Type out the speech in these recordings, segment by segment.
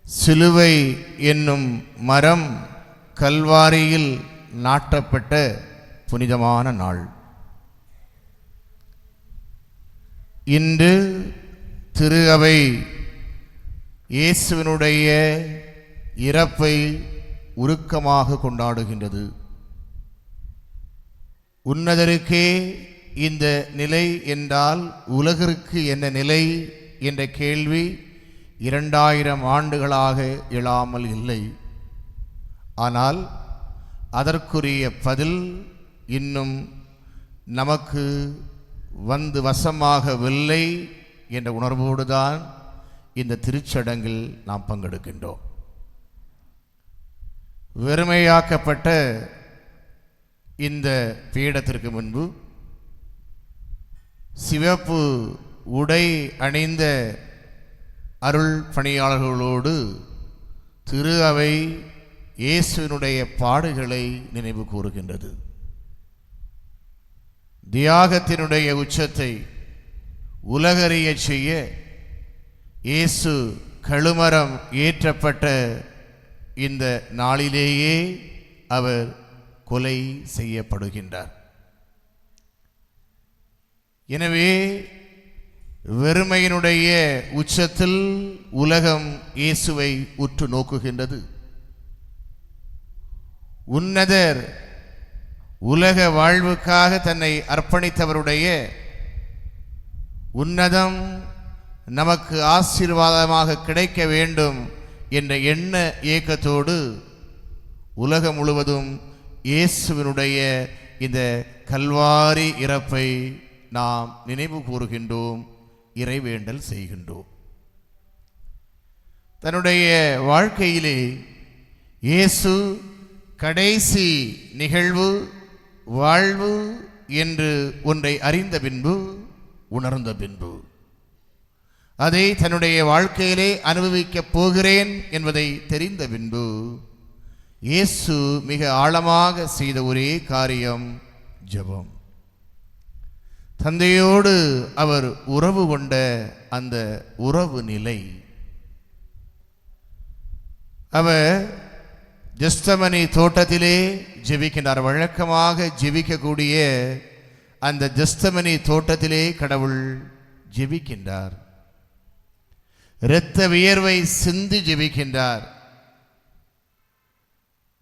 சிலுவை என்னும் மரம் கல்வாரியில் நாட்டப்பட்ட புனிதமான நாள். இன்று திரு அவை இயேசுவினுடைய இறப்பை உருக்கமாக கொண்டாடுகின்றது. உன்னதருக்கே இந்த நிலை என்றால் உலகிற்கு என்ன நிலை என்ற கேள்வி 2000 ஆண்டுகளாக எழாமல் இல்லை. ஆனால் அதற்குரிய பதில் இன்னும் நமக்கு வந்து வசமாகவில்லை என்ற உணர்வோடு தான் இந்த திருச்சடங்கில் நாம் பங்கெடுக்கின்றோம். வெறுமையாக்கப்பட்ட இந்த பீடத்திற்கு முன்பு சிவப்பு உடை அணிந்த அருள் பணியாளர்களோடு திரு அவை இயேசுவினுடைய பாடுகளை நினைவு கூறுகின்றது. தியாகத்தினுடைய உச்சத்தை உலகறிய செய்ய இயேசு கழுமரம் ஏற்றப்பட்ட இந்த நாளிலேயே அவர் கொலை செய்யப்படுகின்றார். எனவே வெறுமையினுடைய உச்சத்தில் உலகம் இயேசுவை உற்று நோக்குகின்றது. உன்னதர் உலக வாழ்வுக்காக தன்னை அர்ப்பணித்தவருடைய உன்னதம் நமக்கு ஆசீர்வாதமாக கிடைக்க வேண்டும் என்ற எண்ண ஏக்கத்தோடு உலகம் முழுவதும் இயேசுவினுடைய இந்த கல்வாரி இறப்பை நாம் நினைவு கூறுகின்றோம், இறைவேண்டல் செய்கின்றோம். தன்னுடைய வாழ்க்கையிலே இயேசு கடைசி நிகழ்வு வாழ்வு என்று ஒன்றை அறிந்த பின்பு, உணர்ந்த பின்பு, அதை தன்னுடைய வாழ்க்கையிலே அனுபவிக்கப் போகிறேன் என்பதை தெரிந்த பின்பு இயேசு மிக ஆழமாக செய்த ஒரே காரியம் ஜெபம். தந்தையோடு அவர் உறவு கொண்ட அந்த உறவு நிலை. அவர் ஜெஸ்தமனி தோட்டத்திலே ஜெபிக்கின்றார். வழக்கமாக ஜெபிக்கக்கூடிய அந்த ஜெஸ்தமனி தோட்டத்திலே கடவுள் ஜெபிக்கின்றார். இரத்த வியர்வை சிந்தி ஜெபிக்கின்றார்.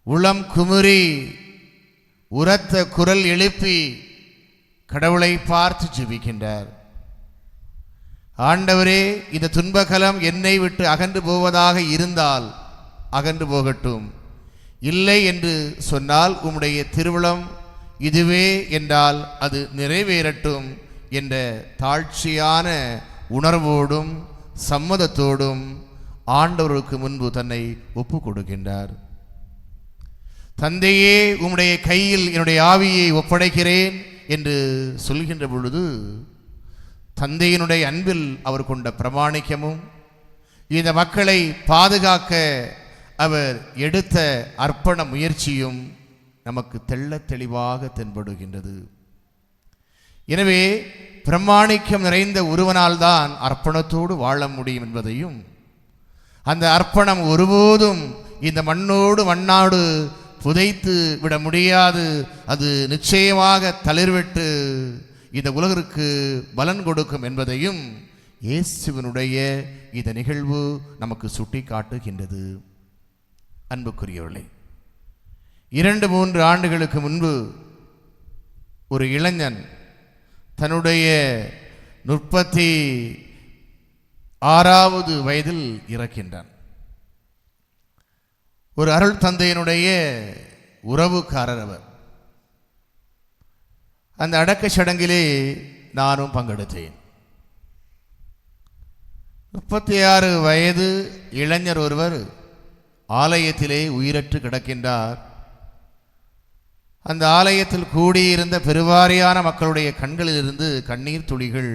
உளம் குமுறி உரத்த குரல் எழுப்பி கடவுளை பார்த்து ஜெபிக்கின்றார். ஆண்டவரே, இந்த துன்பகலம் என்னை விட்டு அகன்று போவதாக இருந்தால் அகன்று போகட்டும், இல்லை என்று சொன்னால் உம்முடைய திருவுளம் இதுவே என்றால் அது நிறைவேறட்டும் என்ற தாழ்ச்சியான உணர்வோடும் சம்மதத்தோடும் ஆண்டவருக்கு முன்பு தன்னை ஒப்பு கொடுக்கின்றார். தந்தையே, உம்முடைய கையில் என்னுடைய ஆவியை ஒப்படைக்கிறேன் என்று சொல்கின்ற பொழுது தந்தையினுடைய அன்பில் அவர் கொண்ட பிரமாணிக்கமும் இந்த மக்களை பாதுகாக்க அவர் எடுத்த அர்ப்பண முயற்சியும் நமக்கு தெள்ளத் தெளிவாக தென்படுகின்றது. எனவே பிரமாணிக்கம் நிறைந்த ஒருவனால்தான் அர்ப்பணத்தோடு வாழ முடியும் என்பதையும், அந்த அர்ப்பணம் ஒருபோதும் இந்த மண்ணோடு மண்ணாடு புதைத்து விட முடியாது, அது நிச்சயமாக தளிர்விட்டு இந்த உலகிற்கு பலன் கொடுக்கும் என்பதையும் இயேசுவினுடைய இந்த நிகழ்வு நமக்கு சுட்டி காட்டுகின்றது. அன்புக்குரியவர்களே, 2-3 ஆண்டுகளுக்கு முன்பு ஒரு இளைஞன் தன்னுடைய 36வது வயதில் இறக்கின்றான். ஒரு அருள் தந்தையினுடைய உறவுக்காரர் அவர். அந்த அடக்க சடங்கிலே நானும் பங்கெடுத்தேன். 36 வயது இளைஞர் ஒருவர் ஆலயத்திலே உயிரற்று கிடக்கின்றார். அந்த ஆலயத்தில் கூடியிருந்த பெருவாரியான மக்களுடைய கண்களிலிருந்து கண்ணீர் துளிகள்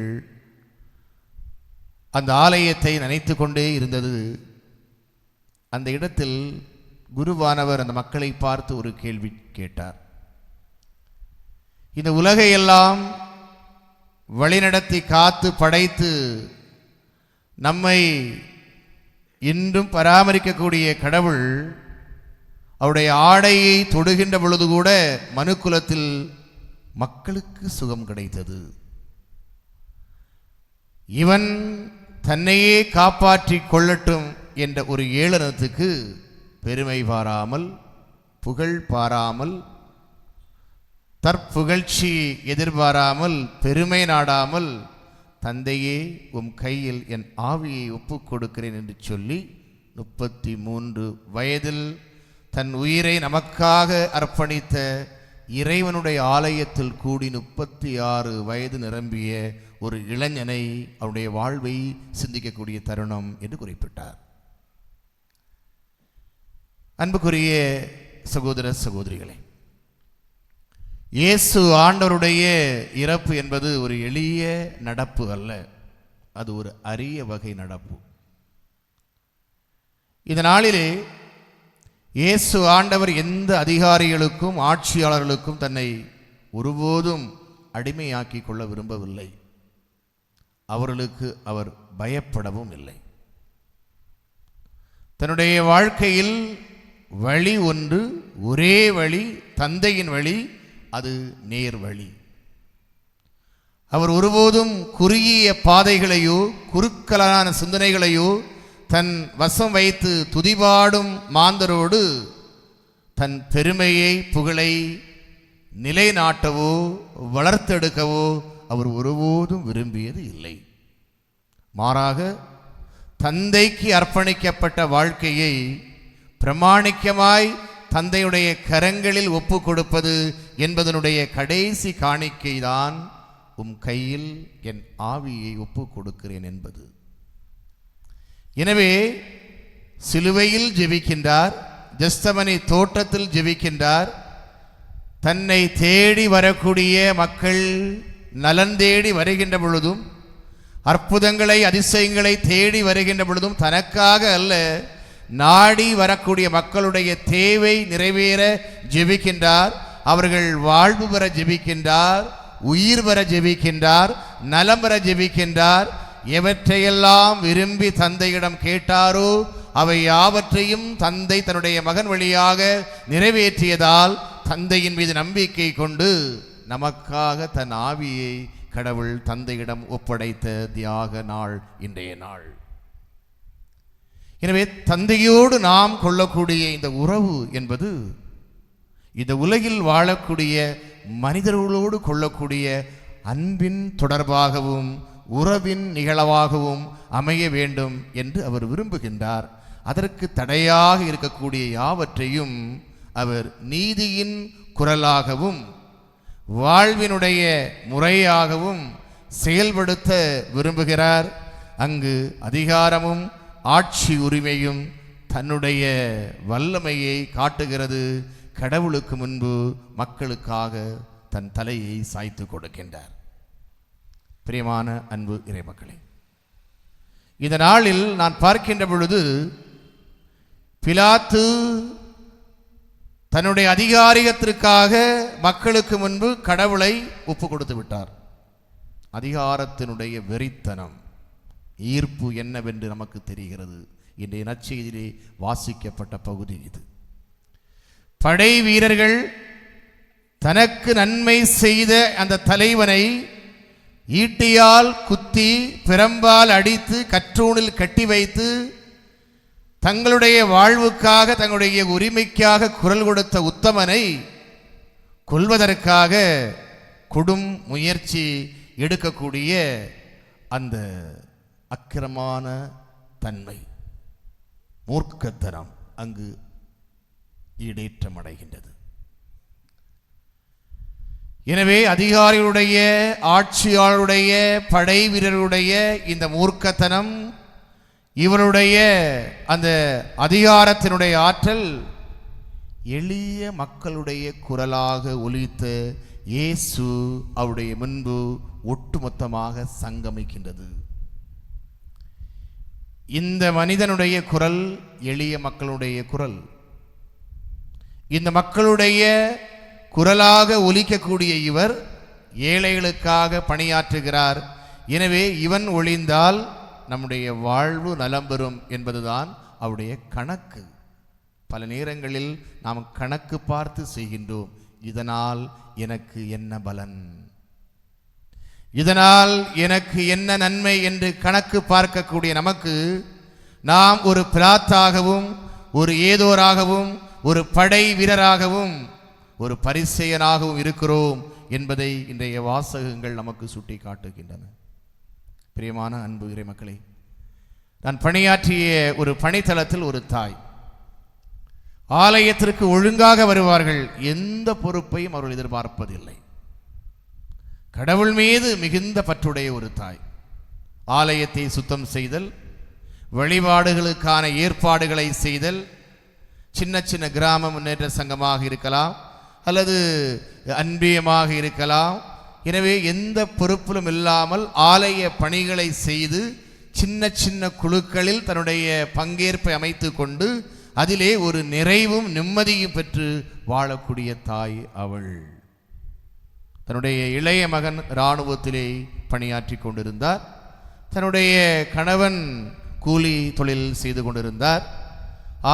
அந்த ஆலயத்தை நனைத்து கொண்டே இருந்தது. அந்த இடத்தில் குருவானவர் அந்த மக்களை பார்த்து ஒரு கேள்வி கேட்டார். இந்த உலகையெல்லாம் வழிநடத்தி காத்து படைத்து நம்மை இன்றும் பராமரிக்கக்கூடிய கடவுள் அவருடைய ஆடையை தொடுகின்ற பொழுது கூட மனுக்குலத்தில் மக்களுக்கு சுகம் கிடைத்தது. இவன் தன்னையே காப்பாற்றிக் கொள்ளட்டும் என்ற ஒரு ஏளனத்துக்கு பெருமை பாராமல், புகழ் பாராமல், தற்புகழ்ச்சி எதிர்பாராமல், பெருமை நாடாமல், தந்தையே உம் கையில் என் ஆவியை ஒப்புக் கொடுக்கிறேன் என்று சொல்லி 33 வயதில் தன் உயிரை நமக்காக அர்ப்பணித்த இறைவனுடைய ஆலயத்தில் கூடி 36 வயது நிரம்பிய ஒரு இளைஞனை அவருடைய வாழ்வை சிந்திக்கக்கூடிய தருணம் என்று குறிப்பிட்டார். அன்புக்குரிய சகோதர சகோதரிகளே, இயேசு ஆண்டவருடைய இறப்பு என்பது ஒரு எளிய நடப்பு அல்ல, அது ஒரு அரிய வகை நடப்பு. இந்த நாளிலே இயேசு ஆண்டவர் எந்த அதிகாரிகளுக்கும் ஆட்சியாளர்களுக்கும் தன்னை ஒருபோதும் அடிமையாக்கி கொள்ள விரும்பவில்லை. அவர்களுக்கு அவர் பயப்படவும் இல்லை. தன்னுடைய வாழ்க்கையில் வழி ஒன்று, ஒரே வழி, தந்தையின் வழி, அது நேர் வழி. அவர் ஒருபோதும் குறுகிய பாதைகளையோ குறுக்கலான சிந்தனைகளையோ தன் வசம் வைத்து துதிபாடும் மாந்தரோடு தன் பெருமையை புகழை நிலைநாட்டவோ வளர்த்தெடுக்கவோ அவர் ஒருபோதும் விரும்பியது இல்லை. மாறாக தந்தைக்கு அர்ப்பணிக்கப்பட்ட வாழ்க்கையை பிரமாணிக்கமாய் தந்தையுடைய கரங்களில் ஒப்பு கொடுப்பது என்பதனுடைய கடைசி காணிக்கைதான் உம் கையில் என் ஆவியை ஒப்பு கொடுக்கிறேன் என்பது. எனவே சிலுவையில் ஜெபிக்கின்றார், கெத்செமனே தோட்டத்தில் ஜெபிக்கின்றார். தன்னை தேடி வரக்கூடிய மக்கள் நலன் தேடி வருகின்ற பொழுதும், அற்புதங்களை அதிசயங்களை தேடி வருகின்ற பொழுதும் தனக்காக அல்ல, நாடி வரக்கூடிய மக்களுடைய தேவை நிறைவேற ஜெபிக்கின்றார். அவர்கள் வாழ்வு பெற ஜெபிக்கின்றார், உயிர் பெற ஜெபிக்கின்றார், நலம் பெற ஜெபிக்கின்றார். எவற்றையெல்லாம் விரும்பி தந்தையிடம் கேட்டாரோ அவை யாவற்றையும் தந்தை தன்னுடைய மகன் வழியாக நிறைவேற்றியதால் தந்தையின் மீது நம்பிக்கை கொண்டு நமக்காக தன் ஆவியை கடவுள் தந்தையிடம் ஒப்படைத்த தியாக நாள் இன்றைய நாள். எனவே தந்தையோடு நாம் கொள்ளக்கூடிய இந்த உறவு என்பது இந்த உலகில் வாழக்கூடிய மனிதர்களோடு கொள்ளக்கூடிய அன்பின் தொடர்பாகவும் உறவின் நிகழ்வாகவும் அமைய வேண்டும் என்று அவர் விரும்புகின்றார். அதற்கு தடையாக இருக்கக்கூடிய யாவற்றையும் அவர் நீதியின் குரலாகவும் வாழ்வினுடைய முறையாகவும் செயல்படுத்த விரும்புகிறார். அங்கு அதிகாரமும் ஆட்சி உரிமையும் தன்னுடைய வல்லமையை காட்டுகிறது. கடவுளுக்கு முன்பு மக்களுக்காக தன் தலையை சாய்த்து கொடுக்கின்றார். பிரியமான அன்பு இறைமக்களே, இந்த நாளில் நான் பார்க்கின்ற பொழுது பிலாத்து தன்னுடைய அதிகாரத்திற்காக மக்களுக்கு முன்பு கடவுளை ஒப்பு கொடுத்து விட்டார். அதிகாரத்தினுடைய வெறித்தனம், ஈர்ப்பு என்னவென்று நமக்கு தெரிகிறது. இன்றைய நற்செய்தியிலே வாசிக்கப்பட்ட பகுதி இது. படை வீரர்கள் தனக்கு நன்மை செய்த அந்த தலைவனை ஈட்டியால் குத்தி பிரம்பால் அடித்து கற்றூணில் கட்டி வைத்து தங்களுடைய வாழ்வுக்காக தங்களுடைய உரிமைக்காக குரல் கொடுத்த உத்தமனை கொல்வதற்காக கொடும் முயற்சி எடுக்கக்கூடிய அந்த அக்கிரமான தன்மை, மூர்க்கத்தனம் அங்கு ஈடேற்றம் அடைகின்றது. எனவே அதிகாரிகளுடைய ஆட்சியாளருடைய படை வீரர்களுடைய இந்த மூர்க்கத்தனம், இவருடைய அந்த அதிகாரத்தினுடைய ஆற்றல் எளிய மக்களுடைய குரலாக ஒலித்த இயேசு அவருடைய முன்பு ஒட்டுமொத்தமாக சங்கமிக்கின்றது. இந்த மனிதனுடைய குரல் எளிய மக்களுடைய குரல். இந்த மக்களுடைய குரலாக ஒலிக்கக்கூடிய இவர் ஏழைகளுக்காக பணியாற்றுகிறார். எனவே இவன் ஒளிந்தால் நம்முடைய வாழ்வு நலம் பெறும் என்பதுதான் அவருடைய கணக்கு. பல நேரங்களில் நாம் கணக்கு பார்த்து செய்கின்றோம். இதனால் எனக்கு என்ன பலன், இதனால் எனக்கு என்ன நன்மை என்று கணக்கு பார்க்கக்கூடிய நமக்கு நாம் ஒரு பிலாத்தாகவும், ஒரு ஏதோராகவும், ஒரு படை வீரராகவும், ஒரு பரிசேயனாகவும் இருக்கிறோம் என்பதை இன்றைய வாசகங்கள் நமக்கு சுட்டி காட்டுகின்றன. பிரியமான அன்பு இறைமக்களே, நான் பணியாற்றிய ஒரு பணித்தளத்தில் ஒரு தாய் ஆலயத்திற்கு ஒழுங்காக வருவார்கள். எந்த பொறுப்பையும் அவர்கள் எதிர்பார்ப்பதில்லை. கடவுள் மீது மிகுந்த பற்றுடைய ஒரு தாய். ஆலயத்தை சுத்தம் செய்தல், வழிபாடுகளுக்கான ஏற்பாடுகளை செய்தல், சின்ன சின்ன கிராம முன்னேற்ற சங்கமாக இருக்கலாம் அல்லது அன்பியமாக இருக்கலாம். எனவே எந்த பொறுப்பிலும் இல்லாமல் ஆலய பணிகளை செய்து சின்ன சின்ன குழுக்களில் தன்னுடைய பங்கேற்பை அமைத்து கொண்டு அதிலே ஒரு நிறைவும் நிம்மதியும் பெற்று வாழக்கூடிய தாய் அவள். தன்னுடைய இளைய மகன் இராணுவத்திலே பணியாற்றி கொண்டிருந்தார். தன்னுடைய கணவன் கூலி தொழில் செய்து கொண்டிருந்தார்.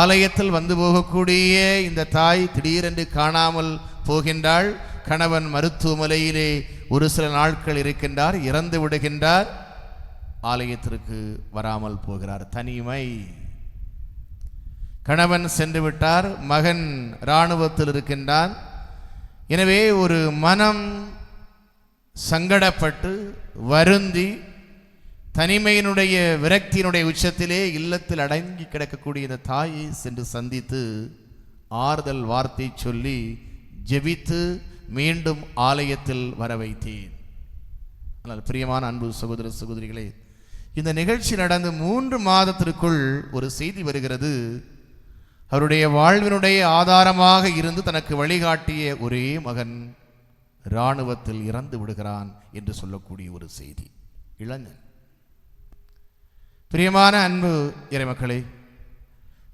ஆலயத்தில் வந்து போகக்கூடிய இந்த தாய் திடீரென்று காணாமல் போகின்றாள். கணவன் மருத்துவமனையிலே ஒரு சில நாட்கள் இருக்கின்றார், இறந்து விடுகின்றார். ஆலயத்திற்கு வராமல் போகிறார். தனிமை. கணவன் சென்று விட்டார், மகன் இராணுவத்தில் இருக்கின்றான். எனவே ஒரு மனம் சங்கடப்பட்டு வருந்தி தனிமையினுடைய விரக்தியினுடைய உச்சத்திலே இல்லத்தில் அடங்கி கிடக்கக்கூடிய இந்த தாயை சென்று சந்தித்து ஆறுதல் வார்த்தை சொல்லி ஜெபித்து மீண்டும் ஆலயத்தில் வர வைத்தேன். ஆனால் பிரியமான அன்பு சகோதர சகோதரிகளே, இந்த நிகழ்ச்சி நடந்து 3 மாதத்திற்குள் ஒரு செய்தி வருகிறது. அவருடைய வாழ்வினுடைய ஆதாரமாக இருந்து தனக்கு வழிகாட்டிய ஒரே மகன் இராணுவத்தில் இறந்து விடுகிறான் என்று சொல்லக்கூடிய ஒரு செய்தி. இளைஞன். பிரியமான அன்பு இறைமக்களே,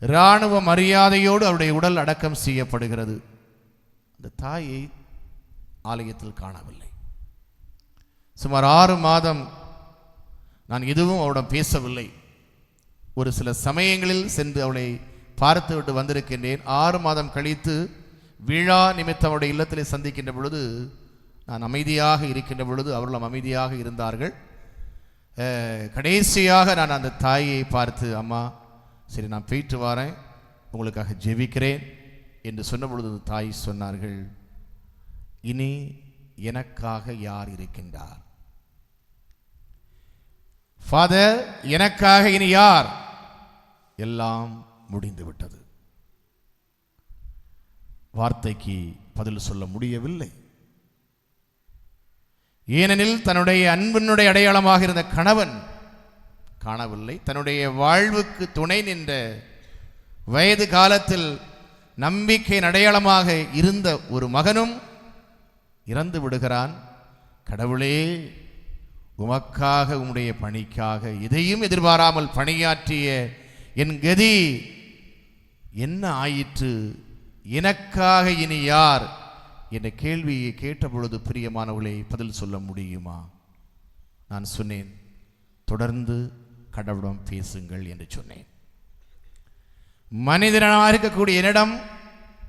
இராணுவ மரியாதையோடு அவருடைய உடல் அடக்கம் செய்யப்படுகிறது. அந்த தாயை ஆலயத்தில் காணவில்லை. சுமார் 6 மாதம் நான் எதுவும் அவளிடம் பேசவில்லை. ஒரு சில சமயங்களில் சென்று அவளை பார்த்து விட்டு வந்திருக்கின்றேன். 6 மாதம் கழித்து விழா நிமித்தம் அவருடைய இல்லத்திலே சந்திக்கின்ற பொழுது நான் அமைதியாக இருக்கின்ற பொழுது அவர்களும் அமைதியாக இருந்தார்கள். கடைசியாக நான் அந்த தாயை பார்த்து, அம்மா சரி நான் போயிட்டு வரேன், உங்களுக்காக ஜெபிக்கிறேன் என்று சொன்ன பொழுது தாய் சொன்னார்கள், இனி எனக்காக யார் இருக்கின்றார்? ஃபாதர், எனக்காக இனி யார்? எல்லாம் முடிந்து விட்டது. வார்த்தைக்கு பதில் சொல்ல முடியவில்லை. ஏனெனில் தன்னுடைய அன்பினுடைய அடையாளமாக இருந்த கணவன் காணவில்லை. தன்னுடைய வாழ்வுக்கு துணை நின்ற வயது காலத்தில் நம்பிக்கையின் அடையாளமாக இருந்த ஒரு மகனும் இறந்து விடுகிறான். கடவுளே, உமக்காக உம்முடைய பணிக்காக எதையும் எதிர்பாராமல் பணியாற்றிய என் கதி என்ன ஆயிற்று? எனக்காக இனி யார் என்ற கேள்வியை கேட்ட பொழுது பிரியமானவளே, பதில் சொல்ல முடியுமா? நான் சொன்னேன், தொடர்ந்து கடவுளிடம் பேசுங்கள் என்று சொன்னேன். மனிதனாக இருக்கக்கூடிய என்னிடம்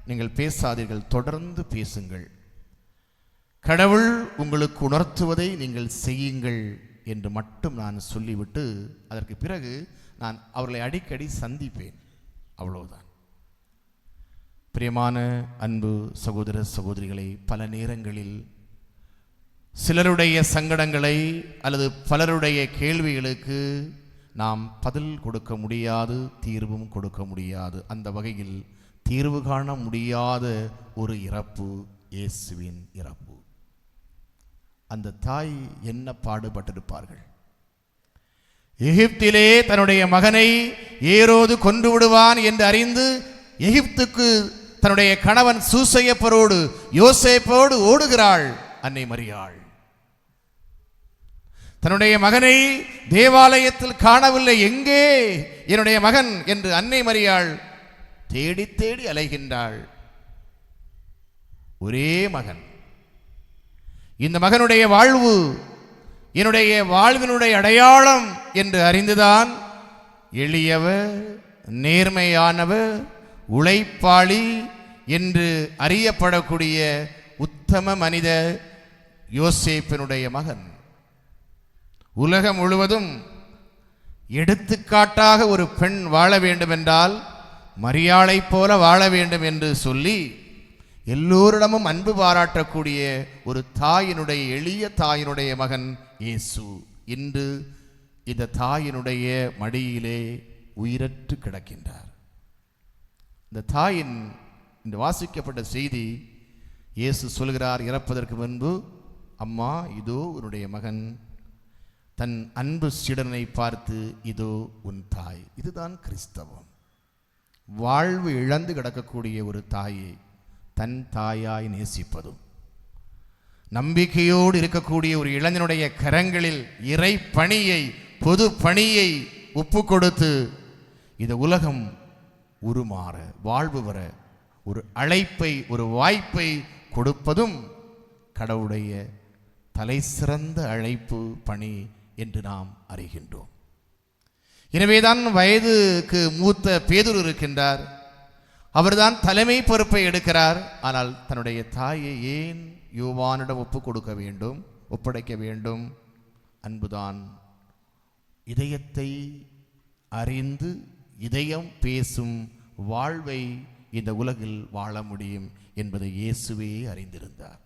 நீங்கள் பேசாதீர்கள், தொடர்ந்து பேசுங்கள். கடவுள் உங்களுக்கு உணர்த்துவதை நீங்கள் செய்யுங்கள் என்று மட்டும் நான் சொல்லிவிட்டு அதற்கு பிறகு நான் அவர்களை அடிக்கடி சந்திப்பேன். அவ்வளவுதான். பிரியமான அன்பு சகோதர சகோதரிகளை, பல நேரங்களில் சிலருடைய சங்கடங்களை அல்லது பலருடைய கேள்விகளுக்கு நாம் பதில் கொடுக்க முடியாது, தீர்வும் கொடுக்க முடியாது. அந்த வகையில் தீர்வு காண முடியாத ஒரு இறப்பு இயேசுவின் இறப்பு. அந்த தாய் என்ன பாடுபட்டிருப்பார்கள்? எகிப்திலே தன்னுடைய மகனை ஏரோது கொன்று விடுவான் என்று அறிந்து எகிப்துக்கு தன்னுடைய கணவன் சூசையப்பரோடு யோசேப்போடு ஓடுகிறாள் அன்னை மரியாள். தன்னுடைய மகனை தேவாலயத்தில் காணவில்லை. எங்கே என்னுடைய மகன் என்று அன்னை மரியாள் தேடி தேடி அலைகின்றாள். ஒரே மகன். இந்த மகனுடைய வாழ்வு என்னுடைய வாழ்வினுடைய அடையாளம் என்று அறிந்துதான் எளியவர், நேர்மையானவர், உழைப்பாளி என்று அறியப்படக்கூடிய உத்தம மனிதர் யோசேப்பினுடைய மகன். உலகம் முழுவதும் எடுத்துக்காட்டாக ஒரு பெண் வாழ வேண்டும் என்றால் மரியாளை போல வாழ வேண்டும் என்று சொல்லி எல்லோரிடமும் அன்பு பாராட்டக்கூடிய ஒரு தாயினுடைய, எளிய தாயினுடைய மகன் இயேசு இன்று இந்த தாயினுடைய மடியிலே உயிரற்று கிடக்கின்றார். இந்த தாயின் இந்த வாசிக்கப்பட்ட செய்தி, இயேசு சொல்கிறார் இறப்பதற்கு முன்பு, அம்மா இதோ உன்னுடைய மகன். தன் அன்பு சீடனை பார்த்து இதோ உன் தாய். இதுதான் கிறிஸ்தவம். வாழ்வு இழந்து கிடக்கக்கூடிய ஒரு தாயை தன் தாயாய் நேசிப்பதும், நம்பிக்கையோடு இருக்கக்கூடிய ஒரு இளைஞனுடைய கரங்களில் இறை பணியை, பொது பணியை ஒப்பு கொடுத்து இந்த உலகம் உருமாற, வாழ்வு வர ஒரு அழைப்பை, ஒரு வாய்ப்பை கொடுப்பதும் கடவுளுடைய தலை சிறந்த அழைப்பு, பணி என்று நாம் அறிகின்றோம். எனவேதான் வயதுக்கு மூத்த பேதுரு இருக்கின்றார். அவர்தான் தலைமை பொறுப்பை எடுக்கிறார். ஆனால் தன்னுடைய தாயை ஏன் யோவானிடம் ஒப்படைக்க வேண்டும்? அன்புதான் இதயத்தை அறிந்து இதயம் பேசும் வாழ்வை இந்த உலகில் வாழ முடியும் என்பதை இயேசுவே அறிந்திருந்தார்.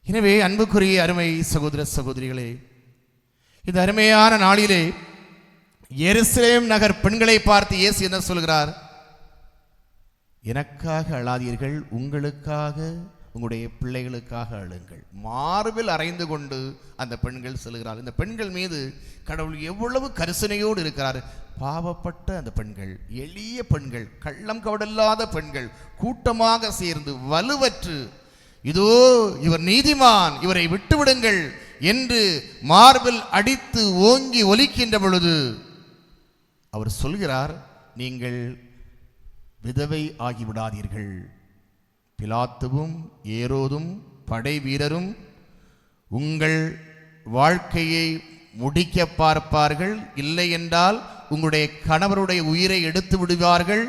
எனவே அன்புக்குரிய அருமை சகோதர சகோதரிகளே, இந்த அருமையான நாளிலே எருசலேம் நகர் பெண்களை பார்த்து இயேசு என்ன சொல்கிறார்? எனக்காக அழாதீர்கள், உங்களுக்காக, உங்களுடைய பிள்ளைகளுக்காக அழுங்கள். மார்பில் அறைந்து கொண்டு அந்த பெண்கள் செல்கிறார். இந்த பெண்கள் மீது கடவுள் எவ்வளவு கரிசனையோடு இருக்கிறார். பாவப்பட்ட அந்த பெண்கள், எளிய பெண்கள், கள்ளம் கவடில்லாத பெண்கள் கூட்டமாக சேர்ந்து வலுவற்று, இதோ இவர் நீதிமான், இவரை விட்டுவிடுங்கள் என்று மார்பில் அடித்து ஓங்கி ஒலிக்கின்ற பொழுது அவர் சொல்கிறார், நீங்கள் விதவை ஆகிவிடாதீர்கள். பிலாத்துவும் ஏரோதும் படை வீரரும் உங்கள் வாழ்க்கையை முடிக்க பார்ப்பார்கள், இல்லை என்றால் உங்களுடைய கணவருடைய உயிரை எடுத்து விடுவார்கள்,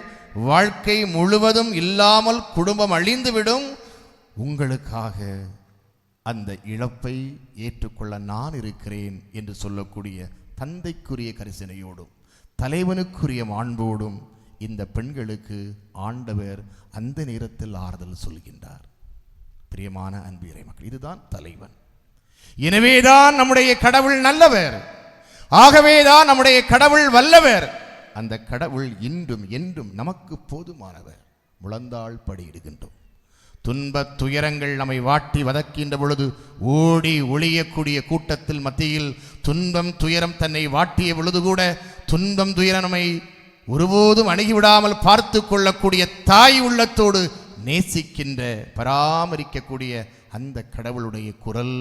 வாழ்க்கை முழுவதும் இல்லாமல் குடும்பம் அழிந்துவிடும். உங்களுக்காக அந்த இழப்பை ஏற்றுக்கொள்ள நான் இருக்கிறேன் என்று சொல்லக்கூடிய தந்தைக்குரிய கரிசனையோடும் தலைவனுக்குரிய மாண்போடும் இந்த பெண்களுக்கு ஆண்டவர் அந்த நேரத்தில் ஆறுதல் சொல்கின்றார். பிரியமான அன்பு இறைமக்கள், இதுதான் தலைவன். எனவேதான் நம்முடைய கடவுள் நல்லவர், ஆகவேதான் நம்முடைய கடவுள் வல்லவர். அந்த கடவுள் இன்றும் என்றும் நமக்கு போதுமானவர். முழந்தாள் படியிடுகின்றோம். துன்பத் துயரங்கள் நம்மை வாட்டி வதக்கின்ற பொழுது ஓடி ஒளியக்கூடிய கூட்டத்தில் மத்தியில் துன்பம் துயரம் தன்னை வாட்டிய பொழுது கூட துன்பம் துயரம் நம்மை ஒருபோதும் அணுகிவிடாமல் பார்த்து கொள்ளக்கூடிய தாய் உள்ளத்தோடு நேசிக்கின்ற, பராமரிக்கக்கூடிய அந்த கடவுளுடைய குரல்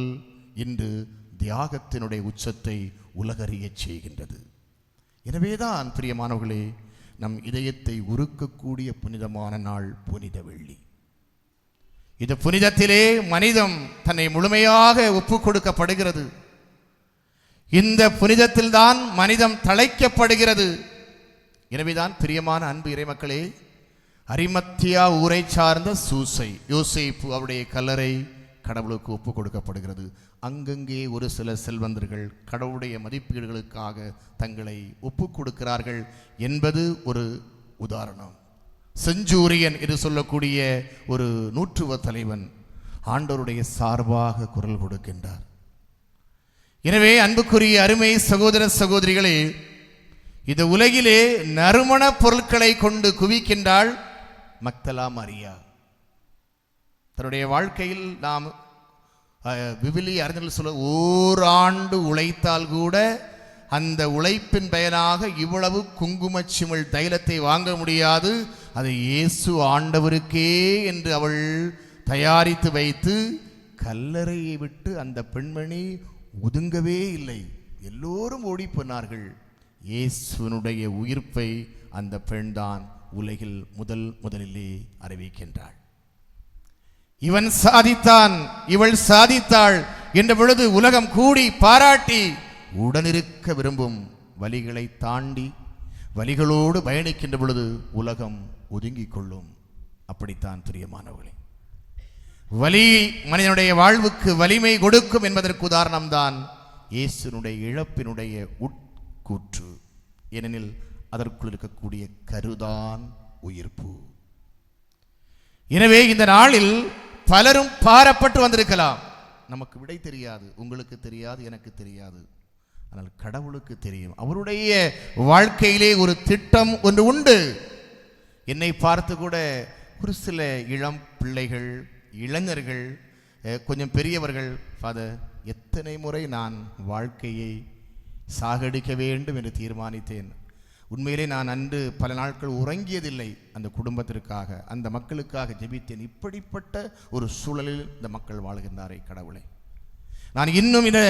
இன்று தியாகத்தினுடைய உச்சத்தை உலகறிய செய்கின்றது. எனவேதான் பிரியமானவர்களே, நம் இதயத்தை உருக்கக்கூடிய புனிதமான நாள் புனித வெள்ளி. இந்த புனிதத்திலே மனிதம் தன்னை முழுமையாக ஒப்பு கொடுக்கப்படுகிறது. இந்த புனிதத்தில் தான் மனிதம் தழைக்கப்படுகிறது. எனவேதான் பிரியமான அன்பு இறைமக்களே, அரிமத்தியா ஊரை சார்ந்த சூசை யோசேப்பு அவருடைய கல்லறை கடவுளுக்கு ஒப்பு கொடுக்கப்படுகிறது. அங்கங்கே ஒரு சில செல்வந்தர்கள் கடவுளுடைய மதிப்பீடுகளுக்காக தங்களை ஒப்பு கொடுக்கிறார்கள் என்பது ஒரு உதாரணம். செஞ்சூரியன் என்று சொல்லக்கூடிய ஒரு நூற்றுவ தலைவன் ஆண்டவருடைய சார்பாக குரல் கொடுக்கின்றார். எனவே அன்புக்குரிய அருமை சகோதர சகோதரிகளே, இந்த உலகிலே நறுமண பொருட்களை கொண்டு குவிக்கின்றாள் மக்தலா மரியா. தன்னுடைய வாழ்க்கையில் நாம் விவிலிய அறிஞர்கள் சொல்ல, ஓராண்டு உழைத்தால் கூட அந்த உழைப்பின் பயனாக இவ்வளவு குங்குமச்சிமிழ் தைலத்தை வாங்க முடியாது, அதை இயேசு ஆண்டவருக்கே என்று அவள் தயாரித்து வைத்து கல்லறையை விட்டு அந்த பெண்மணி ஒதுங்கவே இல்லை. எல்லோரும் ஓடி போனார்கள். இயேசுனுடைய உயிர்ப்பை அந்த பெண்தான் உலகில் முதலிலே அறிவிக்கின்றாள். இவன் சாதித்தான், இவள் சாதித்தாள் என்ற பொழுது உலகம் கூடி பாராட்டி உடனிருக்க விரும்பும். வலிகளை தாண்டி வலிகளோடு பயணிக்கின்ற பொழுது உலகம் ஒதுங்கிக் கொள்ளும். அப்படித்தான் பிரியமானவர்களே, வலி மனிதனுடைய வாழ்வுக்கு வலிமை கொடுக்கும் என்பதற்கு உதாரணம்தான் இயேசுனுடைய இழப்பினுடைய உட்கூற்று. ஏனெனில் அதற்குள் இருக்கக்கூடிய கருதான் உயிர்ப்பு. எனவே இந்த நாளில் பலரும் பாரப்பட்டு வந்திருக்கலாம். நமக்கு விடை தெரியாது, உங்களுக்கு தெரியாது, எனக்கு தெரியாது. ஆனால் கடவுளுக்கு தெரியும். அவருடைய வாழ்க்கையிலே ஒரு திட்டம் ஒன்று உண்டு. என்னை பார்த்து கூட ஒரு சில இளம் பிள்ளைகள், இளைஞர்கள், கொஞ்சம் பெரியவர்கள், ஃபாதர், எத்தனை முறை நான் வாழ்க்கையை சாகடிக்க வேண்டும் என்று தீர்மானித்தேன். உண்மையிலே நான் அன்று பல நாட்கள் உறங்கியதில்லை. அந்த குடும்பத்திற்காக, அந்த மக்களுக்காக ஜெபித்தேன். இப்படிப்பட்ட ஒரு சூழலில் இந்த மக்கள் வாழ்கின்றாரே கடவுளை, நான் இன்னும் இந்த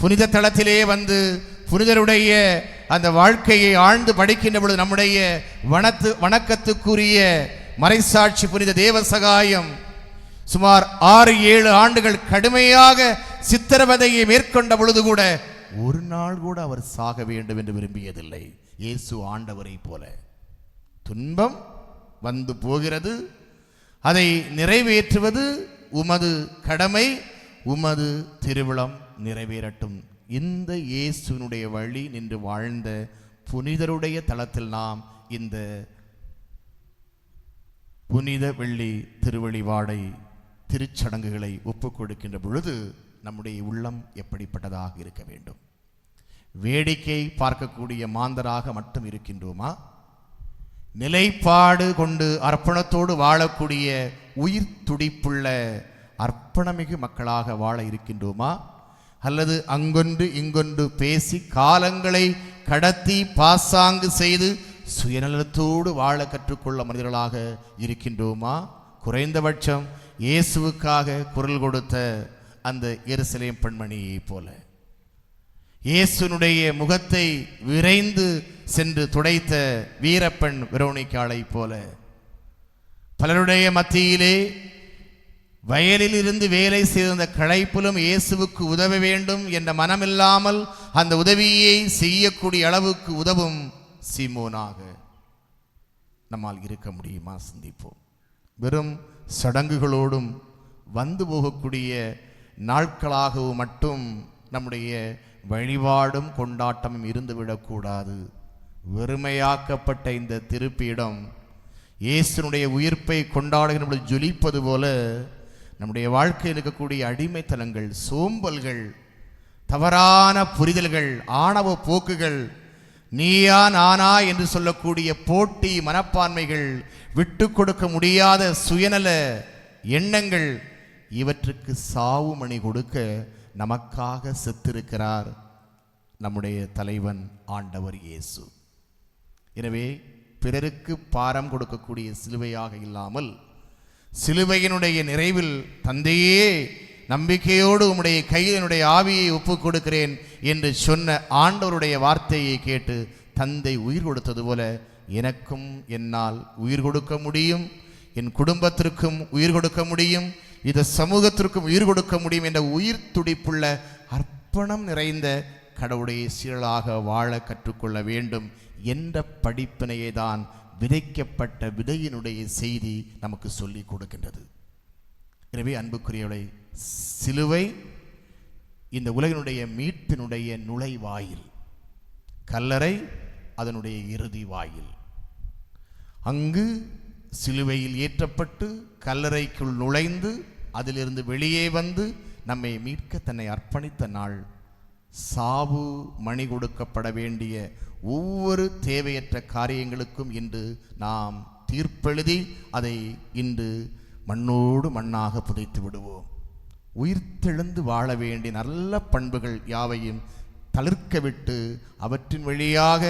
புனித தளத்திலே வந்து புனிதருடைய அந்த வாழ்க்கையை ஆழ்ந்து படிக்கின்ற பொழுது நம்முடைய வணக்கத்துக்குரிய மறைசாட்சி புனித தேவசகாயம் சுமார் 6-7 ஆண்டுகள் கடுமையாக சித்திரவதையை மேற்கொண்ட பொழுது கூட ஒரு நாள் கூட அவர் சாக வேண்டும் என்று விரும்பியதில்லை. இயேசு ஆண்டவரை போல துன்பம் வந்து போகிறது, அதை நிறைவேற்றுவது உமது கடமை, உமது திருவிழம் நிறைவேறட்டும். இந்த இயேசுனுடைய வழி நின்று வாழ்ந்த புனிதருடைய தளத்தில் நாம் இந்த புனித வெள்ளி திருவழிபாடை திருச்சடங்குகளை ஒப்புக் கொடுக்கின்ற பொழுது நம்முடைய உள்ளம் எப்படிப்பட்டதாக இருக்க வேண்டும்? வேடிக்கை பார்க்கக்கூடிய மாந்தராக மட்டும் இருக்கின்றோமா? நிலைப்பாடு கொண்டு அர்ப்பணத்தோடு வாழக்கூடிய உயிர் துடிப்புள்ள அர்ப்பணமிகு மக்களாக வாழ இருக்கின்றோமா? அல்லது அங்கொன்று இங்கொன்று பேசி காலங்களை கடத்தி பாசாங்கு செய்து சுயநலத்தோடு வாழ கற்றுக்கொள்ள மனிதர்களாக இருக்கின்றோமா? குறைந்தபட்சம் இயேசுவுக்காக குரல் கொடுத்த அந்த எருசலேம் பெண்மணியை போல, இயேசுனுடைய முகத்தை விரைந்து சென்று துடைத்த வீரப்பெண் வெரோனிக்காளை போல, பலருடைய மத்தியிலே வயலில் இருந்து வேலை செய்த களைப்பிலும் இயேசுவுக்கு உதவ வேண்டும் என்ற மனமில்லாமல் அந்த உதவியை செய்யக்கூடிய அளவுக்கு உதவும் சீமோனாக நம்மால் இருக்க முடியுமா? சிந்திப்போம். வெறும் சடங்குகளோடும் வந்து போகக்கூடிய நாட்களாகவும் மட்டும் நம்முடைய வழிபாடும் கொண்டாட்டமும் இருந்துவிடக்கூடாது. வெறுமையாக்கப்பட்ட இந்த திருப்பீடம் இயேசுனுடைய உயிர்ப்பை கொண்டாடுகிற ஜொலிப்பது போல நம்முடைய வாழ்க்கையில் இருக்கக்கூடிய அடிமைத்தனங்கள், சோம்பல்கள், தவறான புரிதல்கள், ஆணவ போக்குகள், நீயா நானா என்று சொல்லக்கூடிய போட்டி மனப்பான்மைகள், விட்டு கொடுக்க முடியாத சுயநல எண்ணங்கள், இவற்றுக்கு சாவு மணி கொடுக்க நமக்காக செத்திருக்கிறார் நம்முடைய தலைவன் ஆண்டவர் இயேசு. எனவே பிறருக்கு பாரம் கொடுக்கக்கூடிய சிலுவையாக இல்லாமல், சிலுவையினுடைய நிறைவில் தந்தையே நம்பிக்கையோடு உம்முடைய கையில் என்னுடைய ஆவியை ஒப்புக் கொடுக்கிறேன் என்று சொன்ன ஆண்டவருடைய வார்த்தையை கேட்டு தந்தை உயிர் கொடுத்தது போல எனக்கும் என்னால் உயிர் கொடுக்க முடியும், என் குடும்பத்திற்கும் உயிர் கொடுக்க முடியும், இந்த சமூகத்திற்கும் உயிர் கொடுக்க முடியும் என்ற உயிர் துடிப்புள்ள அர்ப்பணம் நிறைந்த கடவுளுடைய சீரலாக வாழ கற்றுக்கொள்ள வேண்டும் என்ற படிப்பினையை தான் விதைக்கப்பட்ட விதையினுடைய செய்தி நமக்கு சொல்லிக் கொடுக்கின்றது. எனவே அன்புக்குரியவளை, சிலுவை இந்த உலகினுடைய மீட்பினுடைய நுழைவாயில், கல்லறை அதனுடைய இறுதி வாயில். அங்கு சிலுவையில் ஏற்றப்பட்டு கல்லறைக்குள் நுழைந்து அதிலிருந்து வெளியே வந்து நம்மை மீட்க தன்னை அர்ப்பணித்த நாள். சாவு மணி கொடுக்கப்பட வேண்டிய ஒவ்வொரு தேவையற்ற காரியங்களுக்கும் இன்று நாம் தீர்ப்பெழுதி அதை இன்று மண்ணோடு மண்ணாக புதைத்து விடுவோம். உயிர்த்தெழுந்து வாழ வேண்டிய நல்ல பண்புகள் யாவையும் தளிர்க்க விட்டு அவற்றின் வழியாக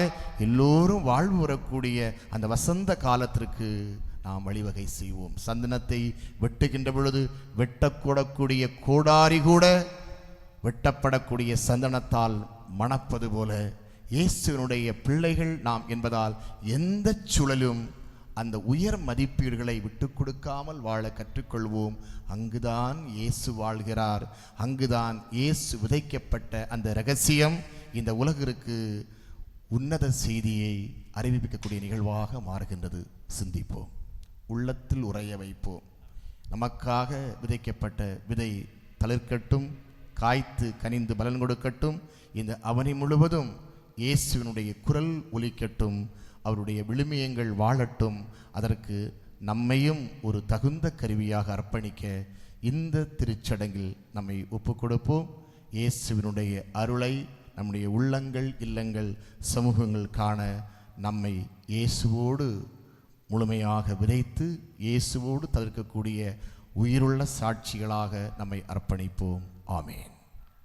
எல்லோரும் வாழ்வு வரக்கூடிய அந்த வசந்த காலத்திற்கு நாம் வழிவகை செய்வோம். சந்தனத்தை வெட்டுகின்ற பொழுது வெட்டக்கூடக்கூடிய கோடாரி கூட வெட்டப்படக்கூடிய சந்தனத்தால் மணப்பது போல இயேசுவினுடைய பிள்ளைகள் நாம் என்பதால் எந்த சூழலும் அந்த உயர் மதிப்பீடுகளை விட்டு கொடுக்காமல் வாழ கற்றுக்கொள்வோம். அங்குதான் இயேசு வாழ்கிறார். அங்குதான் இயேசு விதைக்கப்பட்ட அந்த இரகசியம் இந்த உலகிற்கு உன்னத செய்தியை அறிவிக்கக்கூடிய நிகழ்வாக மாறுகின்றது. சிந்திப்போம், உள்ளத்தில் உறைய வைப்போம். நமக்காக விதைக்கப்பட்ட விதை தளிர்க்கட்டும், காய்த்து கனிந்து பலன் கொடுக்கட்டும். இந்த அவனி முழுவதும் இயேசுவினுடைய குரல் ஒலிக்கட்டும், அவருடைய விழுமியங்கள் வாழட்டும். அதற்கு நம்மையும் ஒரு தகுந்த கருவியாக அர்ப்பணிக்க இந்த திருச்சடங்கில் நம்மை ஒப்புக் கொடுப்போம். இயேசுவினுடைய அருளை நம்முடைய உள்ளங்கள், இல்லங்கள், சமூகங்கள் காண நம்மை இயேசுவோடு முழுமையாக விதைத்து இயேசுவோடு தவிர்க்கக்கூடிய உயிருள்ள சாட்சிகளாக நம்மை அர்ப்பணிப்போம். ஆமேன்.